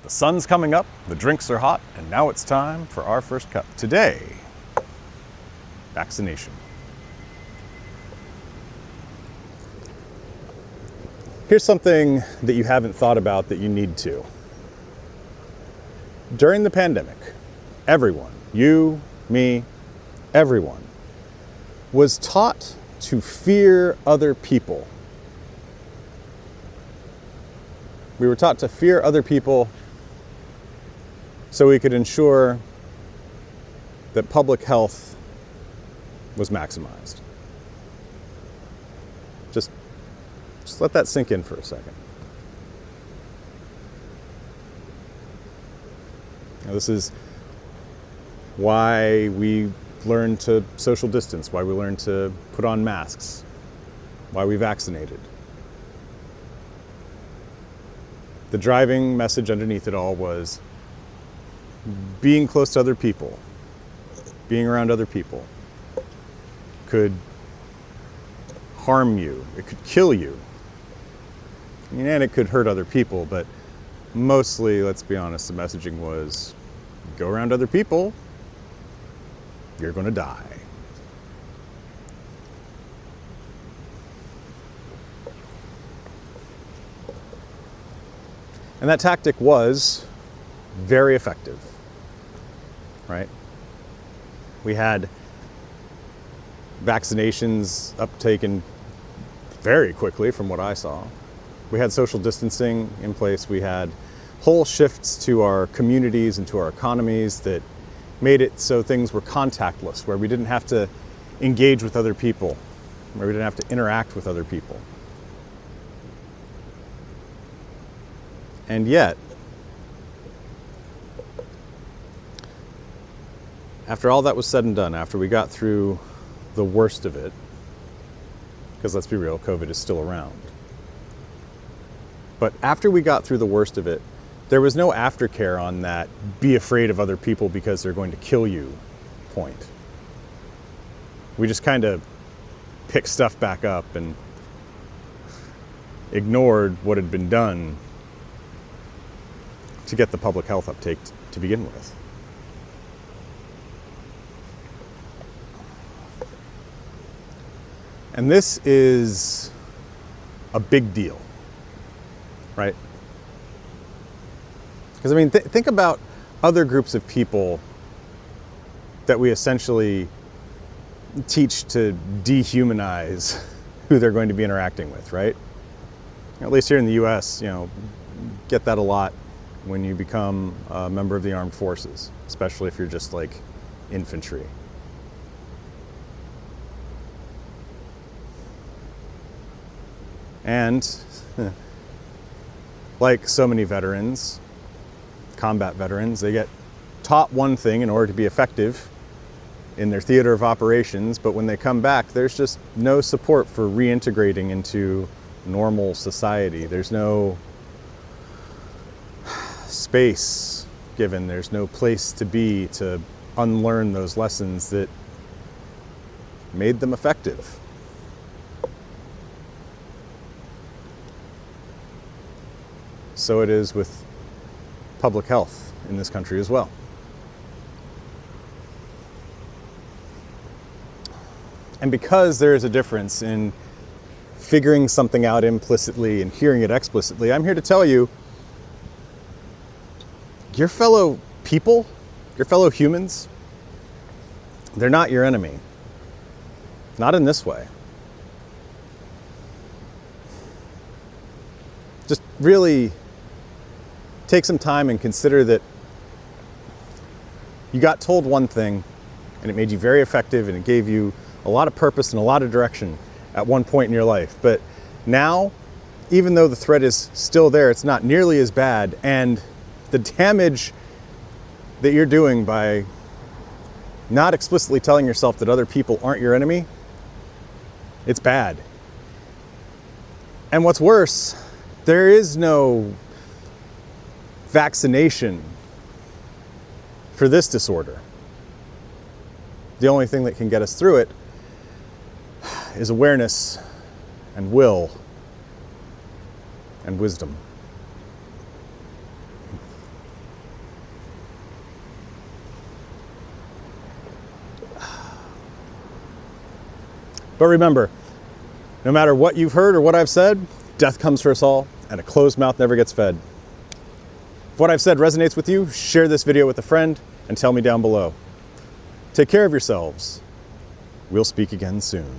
The sun's coming up, the drinks are hot, and now it's time for our first cup. Today, vaccination. Here's something that you haven't thought about that you need to. During the pandemic, everyone, you, me, everyone, was taught to fear other people. We were taught to fear other people so we could ensure that public health was maximized. Just let that sink in for a second. Now, this is why we learn to social distance, why we learn to put on masks, why we vaccinated. The driving message underneath it all was being close to other people, being around other people could harm you, it could kill you, and it could hurt other people, but mostly, let's be honest, the messaging was go around other people, you're going to die. And that tactic was very effective, right? We had vaccinations uptaken very quickly from what I saw. We had social distancing in place. We had whole shifts to our communities and to our economies that made it so things were contactless, where we didn't have to engage with other people, where we didn't have to interact with other people. And yet, after all that was said and done, after we got through the worst of it, because let's be real, COVID is still around. But after we got through the worst of it, there was no aftercare on that be afraid of other people because they're going to kill you point. We just kind of picked stuff back up and ignored what had been done to get the public health uptake to begin with. And this is a big deal, right? Because I mean, think about other groups of people that we essentially teach to dehumanize who they're going to be interacting with, right? At least here in the US, get that a lot when you become a member of the armed forces, especially if you're just like infantry. And like so many veterans, combat veterans, they get taught one thing in order to be effective in their theater of operations, but when they come back, there's just no support for reintegrating into normal society. There's no space given, there's no place to be to unlearn those lessons that made them effective. So it is with public health in this country as well. And because there is a difference in figuring something out implicitly and hearing it explicitly, I'm here to tell you, your fellow people, your fellow humans, they're not your enemy. Not in this way. Just really take some time and consider that you got told one thing and it made you very effective and it gave you a lot of purpose and a lot of direction at one point in your life. But now, even though the threat is still there, it's not nearly as bad, and the damage that you're doing by not explicitly telling yourself that other people aren't your enemy, it's bad. And what's worse, there is no vaccination for this disorder. The only thing that can get us through it is awareness and will and wisdom. But remember, no matter what you've heard or what I've said, death comes for us all, and a closed mouth never gets fed. If what I've said resonates with you, share this video with a friend and tell me down below. Take care of yourselves. We'll speak again soon.